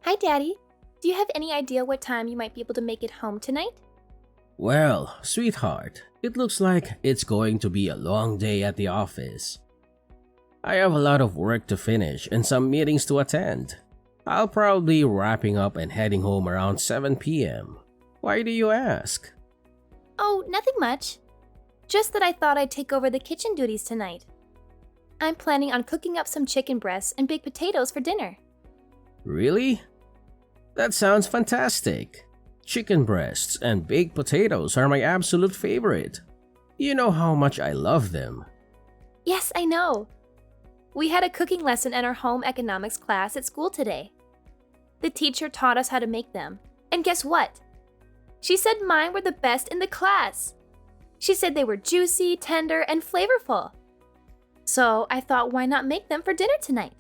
Hi, Daddy. Do you have any idea what time you might be able to make it home tonight? Well, sweetheart, it looks like it's going to be a long day at the office. I have a lot of work to finish and some meetings to attend. I'll probably be wrapping up and heading home around 7 p.m. Why do you ask? Oh, nothing much. Just that I thought I'd take over the kitchen duties tonight. I'm planning on cooking up some chicken breasts and baked potatoes for dinner. Really? That sounds fantastic. Chicken breasts and baked potatoes are my absolute favorite. You know how much I love them. Yes, I know. We had a cooking lesson in our home economics class at school today. The teacher taught us how to make them. And guess what? She said mine were the best in the class. She said they were juicy, tender, and flavorful. So I thought, why not make them for dinner tonight?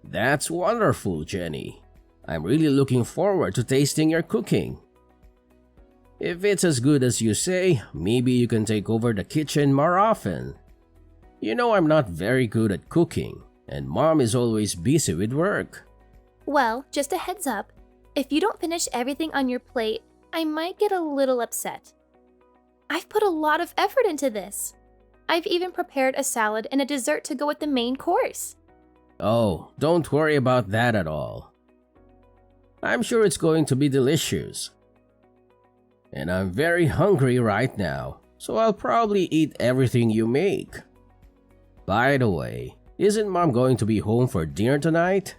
That's wonderful, Jenny. I'm really looking forward to tasting your cooking. If it's as good as you say, maybe you can take over the kitchen more often. You know I'm not very good at cooking, and Mom is always busy with work. Well, just a heads up. If you don't finish everything on your plate, I might get a little upset. I've put a lot of effort into this. I've even prepared a salad and a dessert to go with the main course. Oh, don't worry about that at all. I'm sure it's going to be delicious. And I'm very hungry right now, so I'll probably eat everything you make. By the way, isn't Mom going to be home for dinner tonight?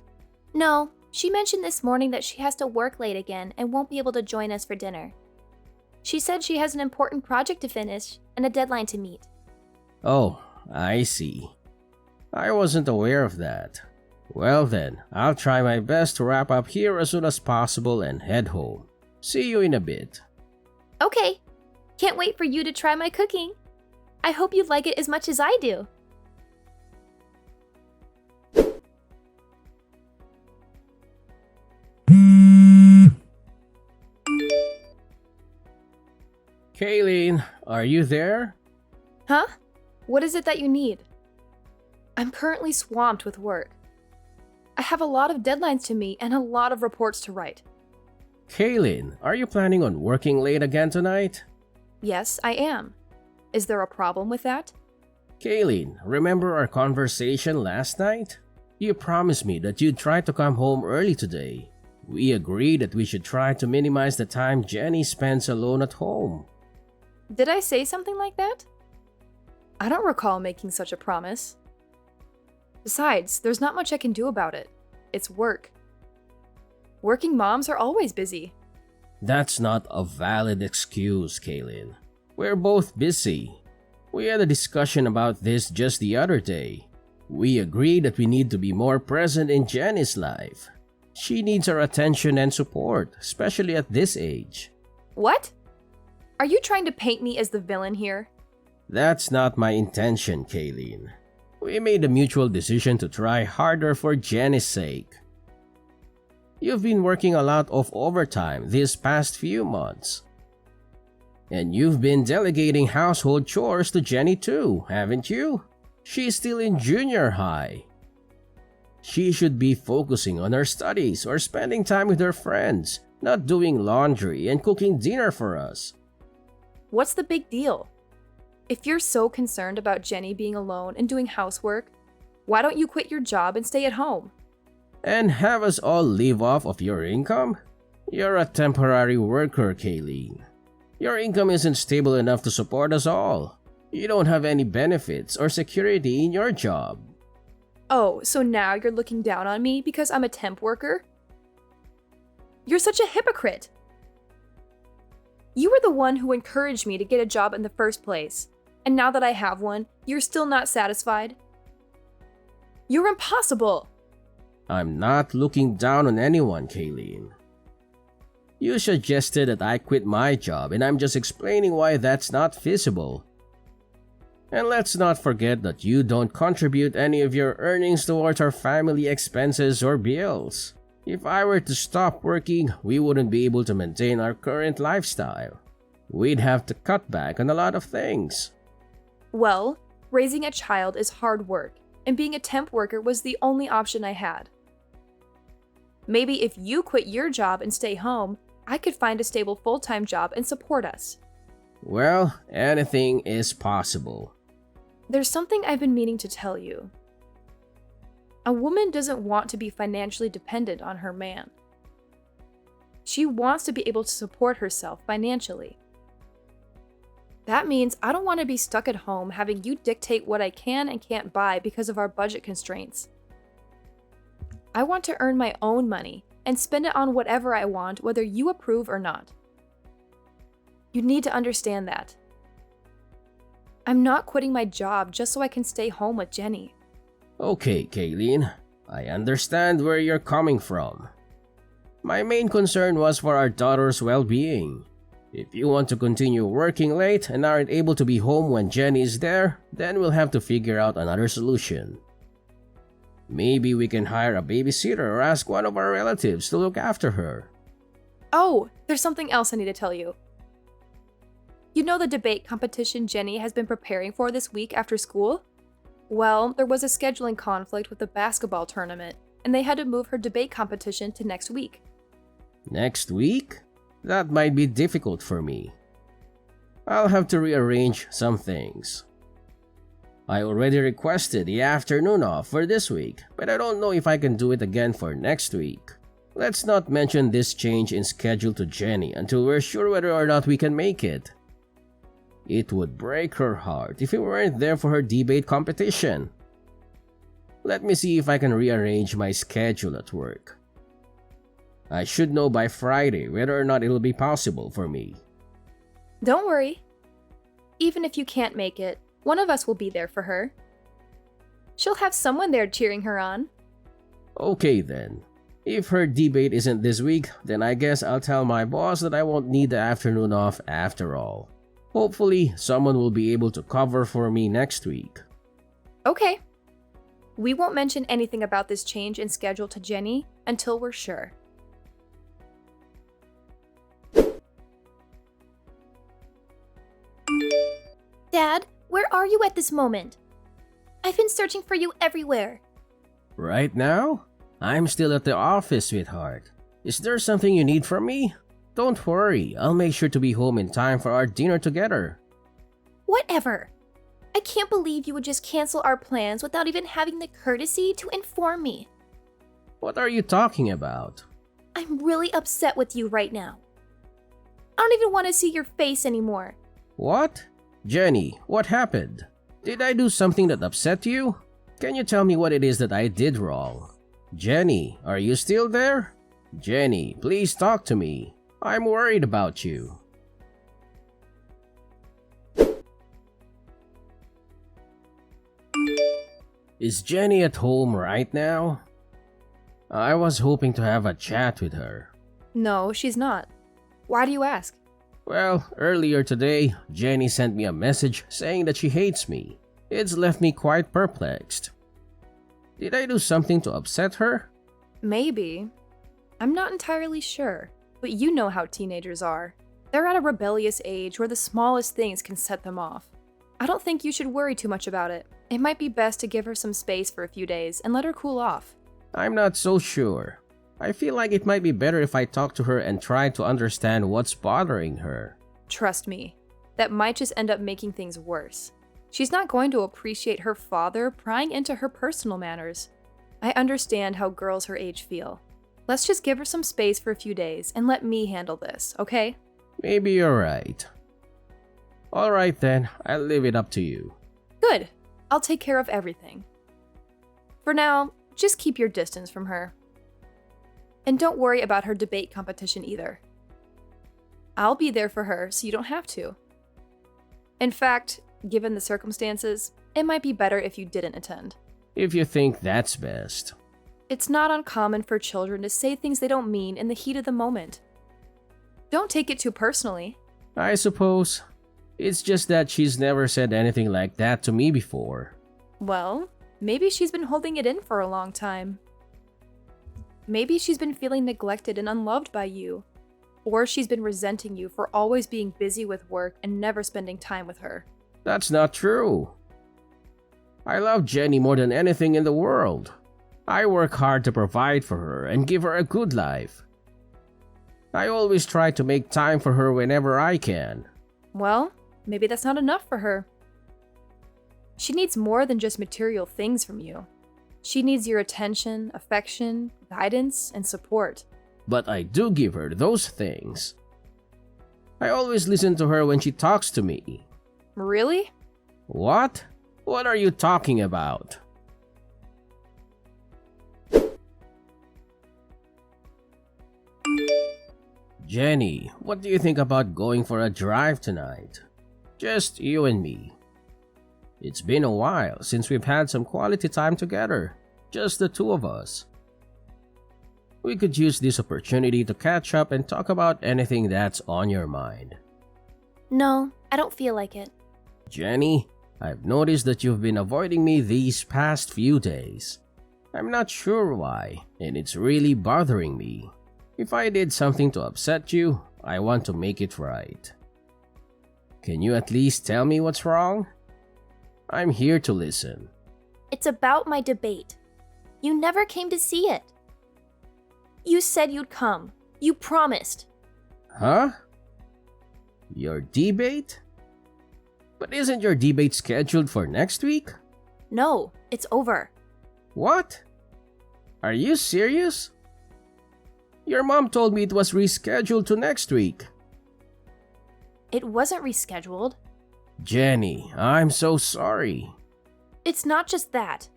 No, she mentioned this morning that she has to work late again and won't be able to join us for dinner. She said she has an important project to finish and a deadline to meet. Oh, I see. I wasn't aware of that. Well then, I'll try my best to wrap up here as soon as possible and head home. See you in a bit. Okay, can't wait for you to try my cooking. I hope you like it as much as I do. Kayleen, are you there? Huh? What is it that you need? I'm currently swamped with work. I have a lot of deadlines to meet and a lot of reports to write. Kayleen, are you planning on working late again tonight? Yes, I am. Is there a problem with that? Kayleen, remember our conversation last night? You promised me that you'd try to come home early today. We agreed that we should try to minimize the time Jenny spends alone at home. Did I say something like that? I don't recall making such a promise. Besides, there's not much I can do about it. It's work. Working moms are always busy. That's not a valid excuse, Kaylin. We're both busy. We had a discussion about this just the other day. We agreed that we need to be more present in Jenny's life. She needs our attention and support, especially at this age. What? Are you trying to paint me as the villain here? That's not my intention, Kaylin. We made a mutual decision to try harder for Jenny's sake. You've been working a lot of overtime these past few months. And you've been delegating household chores to Jenny too, haven't you? She's still in junior high. She should be focusing on her studies or spending time with her friends, not doing laundry and cooking dinner for us. What's the big deal? If you're so concerned about Jenny being alone and doing housework, why don't you quit your job and stay at home? And have us all live off of your income? You're a temporary worker, Kayleen. Your income isn't stable enough to support us all. You don't have any benefits or security in your job. Oh, so now you're looking down on me because I'm a temp worker? You're such a hypocrite. You were the one who encouraged me to get a job in the first place, and now that I have one, you're still not satisfied? You're impossible! I'm not looking down on anyone, Kayleen. You suggested that I quit my job, and I'm just explaining why that's not feasible. And let's not forget that you don't contribute any of your earnings towards our family expenses or bills. If I were to stop working, we wouldn't be able to maintain our current lifestyle. We'd have to cut back on a lot of things. Well, raising a child is hard work, and being a temp worker was the only option I had. Maybe if you quit your job and stay home, I could find a stable full-time job and support us. Well, anything is possible. There's something I've been meaning to tell you. A woman doesn't want to be financially dependent on her man. She wants to be able to support herself financially. That means I don't want to be stuck at home having you dictate what I can and can't buy because of our budget constraints. I want to earn my own money and spend it on whatever I want, whether you approve or not. You need to understand that. I'm not quitting my job just so I can stay home with Jenny. Okay, Kayleen, I understand where you're coming from. My main concern was for our daughter's well-being. If you want to continue working late and aren't able to be home when Jenny is there, then we'll have to figure out another solution. Maybe we can hire a babysitter or ask one of our relatives to look after her. Oh, there's something else I need to tell you. You know the debate competition Jenny has been preparing for this week after school? Well, there was a scheduling conflict with the basketball tournament, and they had to move her debate competition to next week. Next week? That might be difficult for me. I'll have to rearrange some things. I already requested the afternoon off for this week, but I don't know if I can do it again for next week. Let's not mention this change in schedule to Jenny until we're sure whether or not we can make it. It would break her heart if we weren't there for her debate competition. Let me see if I can rearrange my schedule at work. I should know by Friday whether or not it'll be possible for me. Don't worry. Even if you can't make it, one of us will be there for her. She'll have someone there cheering her on. Okay then. If her debate isn't this week, then I guess I'll tell my boss that I won't need the afternoon off after all. Hopefully, someone will be able to cover for me next week. Okay. We won't mention anything about this change in schedule to Jenny until we're sure. Dad, where are you at this moment? I've been searching for you everywhere. Right now? I'm still at the office, sweetheart. Is there something you need from me? Don't worry, I'll make sure to be home in time for our dinner together. Whatever. I can't believe you would just cancel our plans without even having the courtesy to inform me. What are you talking about? I'm really upset with you right now. I don't even want to see your face anymore. What? Jenny, what happened? Did I do something that upset you? Can you tell me what it is that I did wrong? Jenny, are you still there? Jenny, please talk to me. I'm worried about you. Is Jenny at home right now? I was hoping to have a chat with her. No, she's not. Why do you ask? Well, earlier today, Jenny sent me a message saying that she hates me. It's left me quite perplexed. Did I do something to upset her? Maybe. I'm not entirely sure, but you know how teenagers are. They're at a rebellious age where the smallest things can set them off. I don't think you should worry too much about it. It might be best to give her some space for a few days and let her cool off. I'm not so sure. I feel like it might be better if I talk to her and try to understand what's bothering her. Trust me, that might just end up making things worse. She's not going to appreciate her father prying into her personal matters. I understand how girls her age feel. Let's just give her some space for a few days and let me handle this, okay? Maybe you're right. Alright then, I'll leave it up to you. Good. I'll take care of everything. For now, just keep your distance from her. And don't worry about her debate competition either. I'll be there for her so you don't have to. In fact, given the circumstances, it might be better if you didn't attend. If you think that's best. It's not uncommon for children to say things they don't mean in the heat of the moment. Don't take it too personally. I suppose. It's just that she's never said anything like that to me before. Well, maybe she's been holding it in for a long time. Maybe she's been feeling neglected and unloved by you. Or she's been resenting you for always being busy with work and never spending time with her. That's not true. I love Jenny more than anything in the world. I work hard to provide for her and give her a good life. I always try to make time for her whenever I can. Well, maybe that's not enough for her. She needs more than just material things from you. She needs your attention, affection, guidance, and support. But I do give her those things. I always listen to her when she talks to me. Really? What? What are you talking about? Jenny, what do you think about going for a drive tonight? Just you and me. It's been a while since we've had some quality time together, just the two of us. We could use this opportunity to catch up and talk about anything that's on your mind. No, I don't feel like it. Jenny, I've noticed that you've been avoiding me these past few days. I'm not sure why, and it's really bothering me. If I did something to upset you, I want to make it right. Can you at least tell me what's wrong? I'm here to listen. It's about my debate. You never came to see it. You said you'd come. You promised. Huh? Your debate? But isn't your debate scheduled for next week? No, it's over. What? Are you serious? Your mom told me it was rescheduled to next week. It wasn't rescheduled. Jenny, I'm so sorry. It's not just that.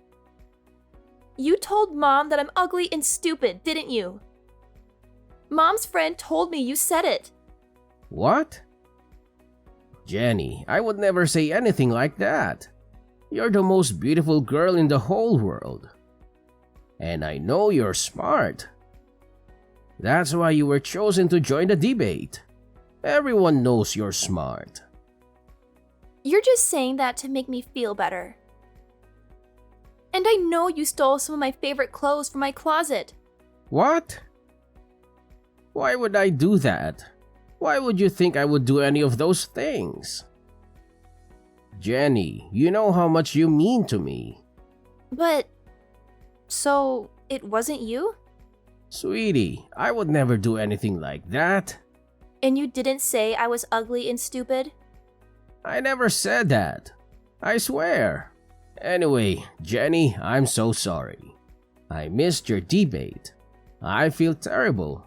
You told Mom that I'm ugly and stupid, didn't you? Mom's friend told me you said it. What? Jenny, I would never say anything like that. You're the most beautiful girl in the whole world. And I know you're smart. That's why you were chosen to join the debate. Everyone knows you're smart. You're just saying that to make me feel better. And I know you stole some of my favorite clothes from my closet. What? Why would I do that? Why would you think I would do any of those things? Jenny, you know how much you mean to me. But... so, it wasn't you? Sweetie, I would never do anything like that. And you didn't say I was ugly and stupid? I never said that. I swear. Anyway, Jenny, I'm so sorry. I missed your debate. I feel terrible.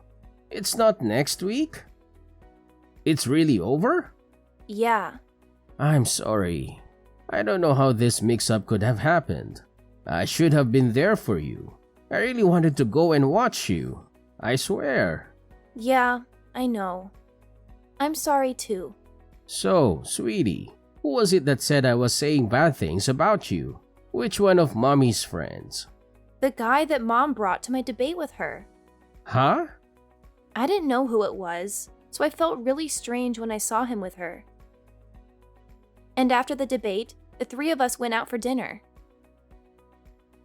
It's not next week? It's really over? Yeah. I'm sorry. I don't know how this mix-up could have happened. I should have been there for you. I really wanted to go and watch you. I swear. Yeah, I know. I'm sorry too. So, sweetie, who was it that said I was saying bad things about you? Which one of Mommy's friends? The guy that Mom brought to my debate with her. Huh? I didn't know who it was, so I felt really strange when I saw him with her. And after the debate, the three of us went out for dinner.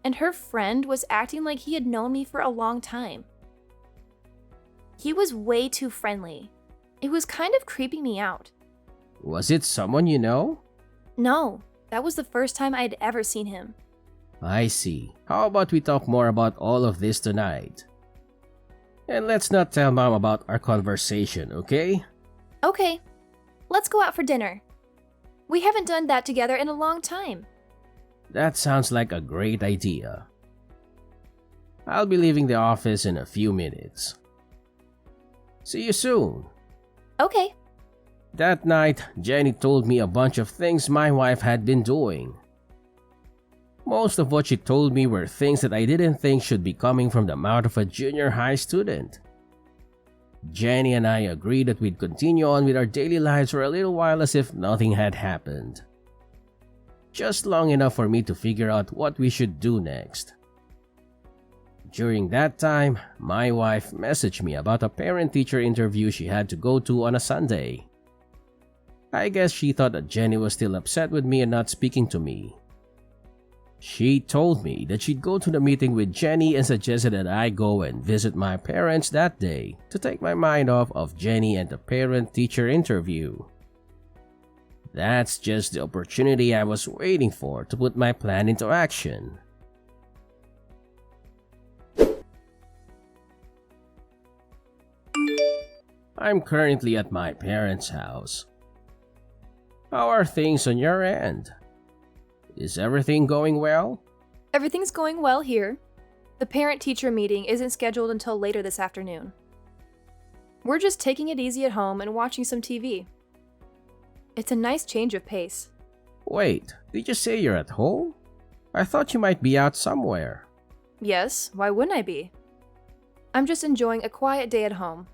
And her friend was acting like he had known me for a long time. He was way too friendly. It was kind of creeping me out. Was it someone you know? No, that was the first time I had ever seen him. I see. How about we talk more about all of this tonight? And let's not tell Mom about our conversation, okay? Okay, let's go out for dinner. We haven't done that together in a long time. That sounds like a great idea. I'll be leaving the office in a few minutes. See you soon. Okay. That night, Jenny told me a bunch of things my wife had been doing. Most of what she told me were things that I didn't think should be coming from the mouth of a junior high student. Jenny and I agreed that we'd continue on with our daily lives for a little while as if nothing had happened. Just long enough for me to figure out what we should do next. During that time, my wife messaged me about a parent-teacher interview she had to go to on a Sunday. I guess she thought that Jenny was still upset with me and not speaking to me. She told me that she'd go to the meeting with Jenny and suggested that I go and visit my parents that day to take my mind off of Jenny and the parent-teacher interview. That's just the opportunity I was waiting for to put my plan into action. I'm currently at my parents' house. How are things on your end? Is everything going well? Everything's going well here. The parent-teacher meeting isn't scheduled until later this afternoon. We're just taking it easy at home and watching some TV. It's a nice change of pace. Wait, did you say you're at home? I thought you might be out somewhere. Yes, why wouldn't I be? I'm just enjoying a quiet day at home.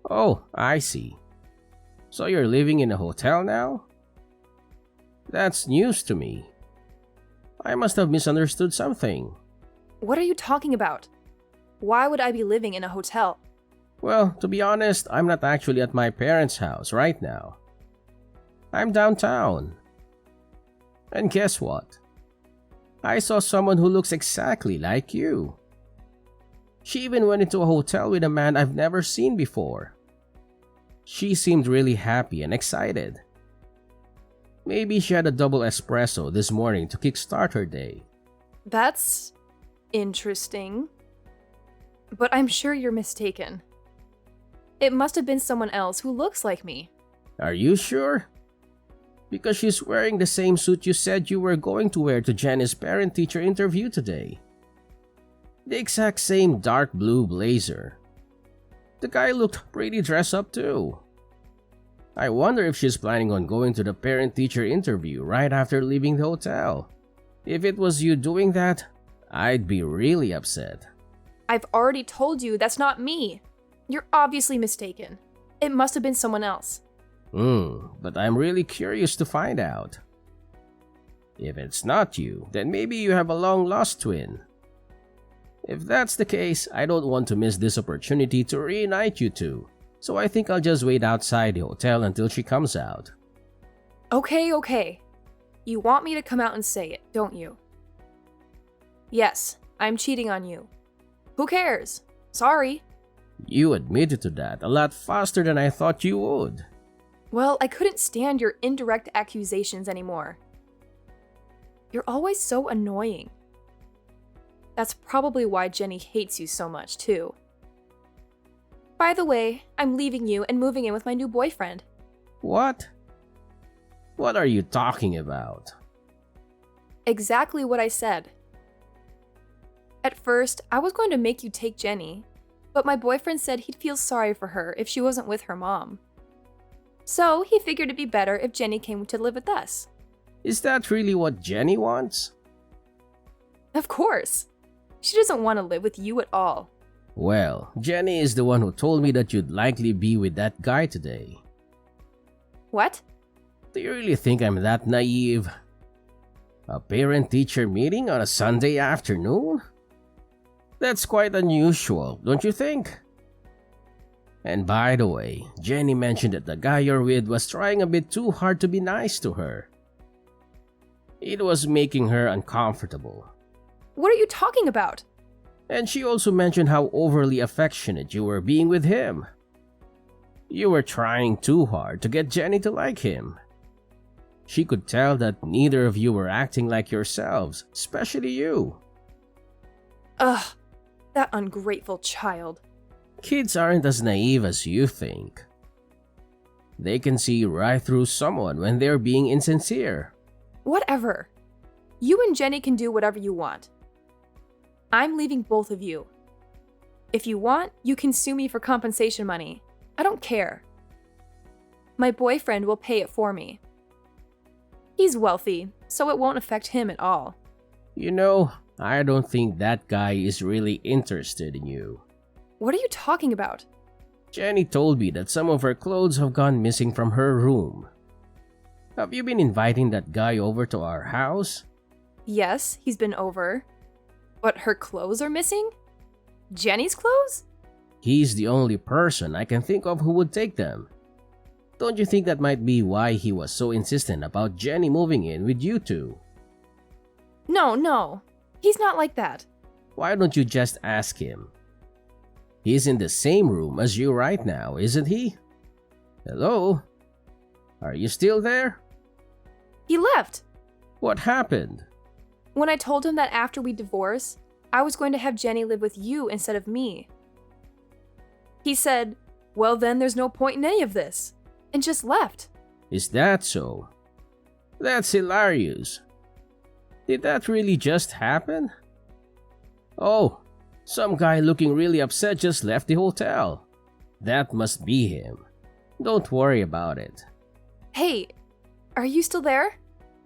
Oh, I see. So you're living in a hotel now? That's news to me. I must have misunderstood something. What are you talking about? Why would I be living in a hotel? Well, to be honest, I'm not actually at my parents' house right now. I'm downtown. And guess what? I saw someone who looks exactly like you. She even went into a hotel with a man I've never seen before. She seemed really happy and excited. Maybe she had a double espresso this morning to kickstart her day. That's interesting. But I'm sure you're mistaken. It must have been someone else who looks like me. Are you sure? Because she's wearing the same suit you said you were going to wear to Jenny's parent-teacher interview today. The exact same dark blue blazer. The guy looked pretty dressed up too. I wonder if she's planning on going to the parent-teacher interview right after leaving the hotel. If it was you doing that, I'd be really upset. I've already told you that's not me. You're obviously mistaken. It must have been someone else. But I'm really curious to find out. If it's not you, then maybe you have a long-lost twin. If that's the case, I don't want to miss this opportunity to reunite you two, so I think I'll just wait outside the hotel until she comes out. Okay. You want me to come out and say it, don't you? Yes, I'm cheating on you. Who cares? Sorry. You admitted to that a lot faster than I thought you would. Well, I couldn't stand your indirect accusations anymore. You're always so annoying. That's probably why Jenny hates you so much, too. By the way, I'm leaving you and moving in with my new boyfriend. What? What are you talking about? Exactly what I said. At first, I was going to make you take Jenny, but my boyfriend said he'd feel sorry for her if she wasn't with her mom. So he figured it'd be better if Jenny came to live with us. Is that really what Jenny wants? Of course. She doesn't want to live with you at all. Well, Jenny is the one who told me that you'd likely be with that guy today. What? Do you really think I'm that naive? A parent-teacher meeting on a Sunday afternoon? That's quite unusual, don't you think? And by the way, Jenny mentioned that the guy you're with was trying a bit too hard to be nice to her. It was making her uncomfortable. What are you talking about? And she also mentioned how overly affectionate you were being with him. You were trying too hard to get Jenny to like him. She could tell that neither of you were acting like yourselves, especially you. Ugh, that ungrateful child. Kids aren't as naive as you think. They can see right through someone when they're being insincere. Whatever. You and Jenny can do whatever you want. I'm leaving both of you. If you want, you can sue me for compensation money. I don't care. My boyfriend will pay it for me. He's wealthy, so it won't affect him at all. You know, I don't think that guy is really interested in you. What are you talking about? Jenny told me that some of her clothes have gone missing from her room. Have you been inviting that guy over to our house? Yes, he's been over. But her clothes are missing? Jenny's clothes? He's the only person I can think of who would take them. Don't you think that might be why he was so insistent about Jenny moving in with you two? No. He's not like that. Why don't you just ask him? He's in the same room as you right now, isn't he? Hello? Are you still there? He left. What happened? When I told him that after we divorce, I was going to have Jenny live with you instead of me. He said, Well, then there's no point in any of this. And just left. Is that so? That's hilarious. Did that really just happen? Oh, some guy looking really upset just left the hotel. That must be him. Don't worry about it. Hey, are you still there?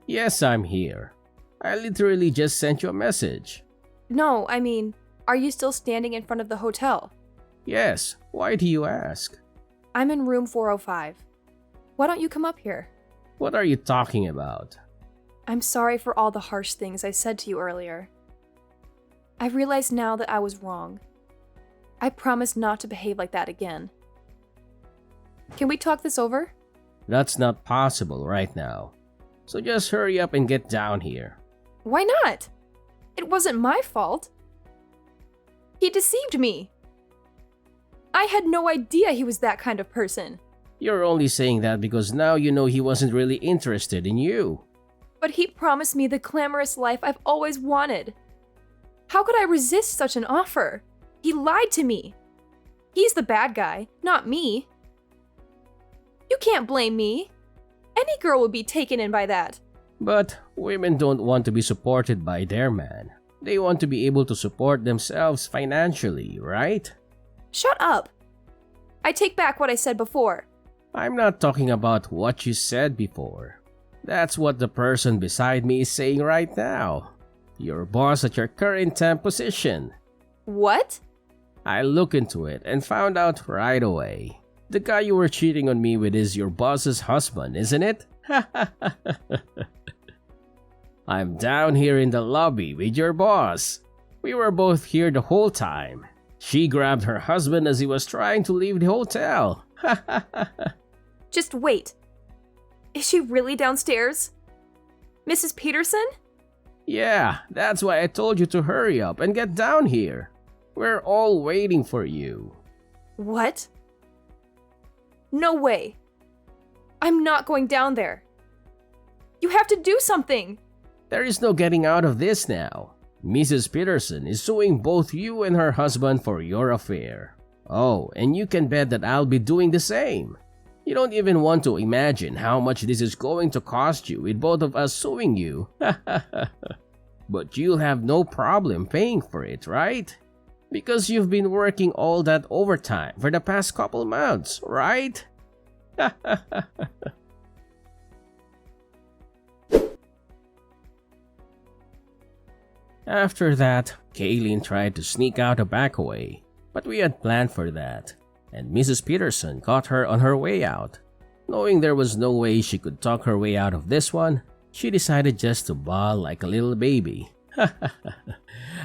Yes, I'm here. I literally just sent you a message. No, I mean, are you still standing in front of the hotel? Yes, why do you ask? I'm in room 405. Why don't you come up here? What are you talking about? I'm sorry for all the harsh things I said to you earlier. I realize now that I was wrong. I promise not to behave like that again. Can we talk this over? That's not possible right now. So just hurry up and get down here. Why not? It wasn't my fault. He deceived me. I had no idea he was that kind of person. You're only saying that because now you know he wasn't really interested in you. But he promised me the glamorous life I've always wanted. How could I resist such an offer? He lied to me. He's the bad guy, not me. You can't blame me. Any girl would be taken in by that. But women don't want to be supported by their man. They want to be able to support themselves financially, right? Shut up. I take back what I said before. I'm not talking about what you said before. That's what the person beside me is saying right now. Your boss at your current temp position. What? I looked into it and found out right away. The guy you were cheating on me with is your boss's husband, isn't it? I'm down here in the lobby with your boss. We were both here the whole time. She grabbed her husband as he was trying to leave the hotel. Just wait. Is she really downstairs? Mrs. Peterson? Yeah, that's why I told you to hurry up and get down here. We're all waiting for you. What? No way. I'm not going down there. You have to do something. There is no getting out of this now. Mrs. Peterson is suing both you and her husband for your affair. Oh, and you can bet that I'll be doing the same. You don't even want to imagine how much this is going to cost you with both of us suing you. But you'll have no problem paying for it, right? Because you've been working all that overtime for the past couple months, right? After that, Kaylin tried to sneak out a back way, but we had planned for that, and Mrs. Peterson caught her on her way out. Knowing there was no way she could talk her way out of this one, she decided just to bawl like a little baby.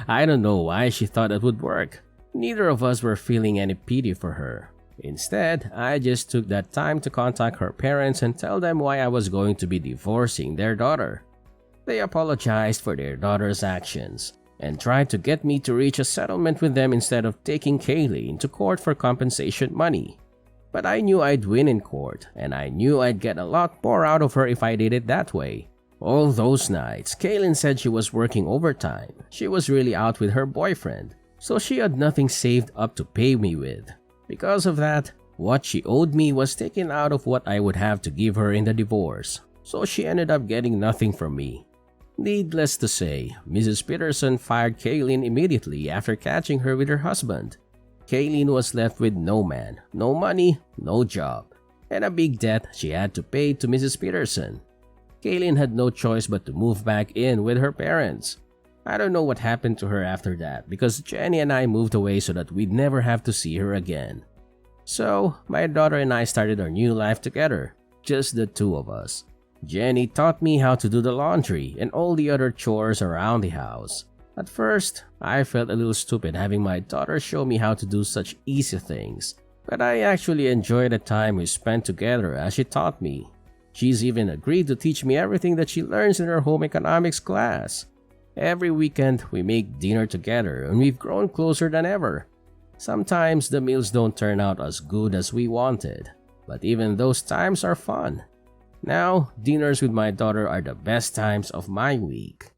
I don't know why she thought it would work. Neither of us were feeling any pity for her. Instead, I just took that time to contact her parents and tell them why I was going to be divorcing their daughter. They apologized for their daughter's actions and tried to get me to reach a settlement with them instead of taking Kaylee into court for compensation money. But I knew I'd win in court, and I knew I'd get a lot more out of her if I did it that way. All those nights, Kaylin said she was working overtime. She was really out with her boyfriend, so she had nothing saved up to pay me with. Because of that, what she owed me was taken out of what I would have to give her in the divorce, so she ended up getting nothing from me. Needless to say, Mrs. Peterson fired Kaylin immediately after catching her with her husband. Kaylin was left with no man, no money, no job, and a big debt she had to pay to Mrs. Peterson. Kaylin had no choice but to move back in with her parents. I don't know what happened to her after that because Jenny and I moved away so that we'd never have to see her again. So, my daughter and I started our new life together, just the two of us. Jenny taught me how to do the laundry and all the other chores around the house. At first, I felt a little stupid having my daughter show me how to do such easy things, but I actually enjoyed the time we spent together as she taught me. She's even agreed to teach me everything that she learns in her home economics class. Every weekend, we make dinner together and we've grown closer than ever. Sometimes the meals don't turn out as good as we wanted, but even those times are fun. Now, dinners with my daughter are the best times of my week.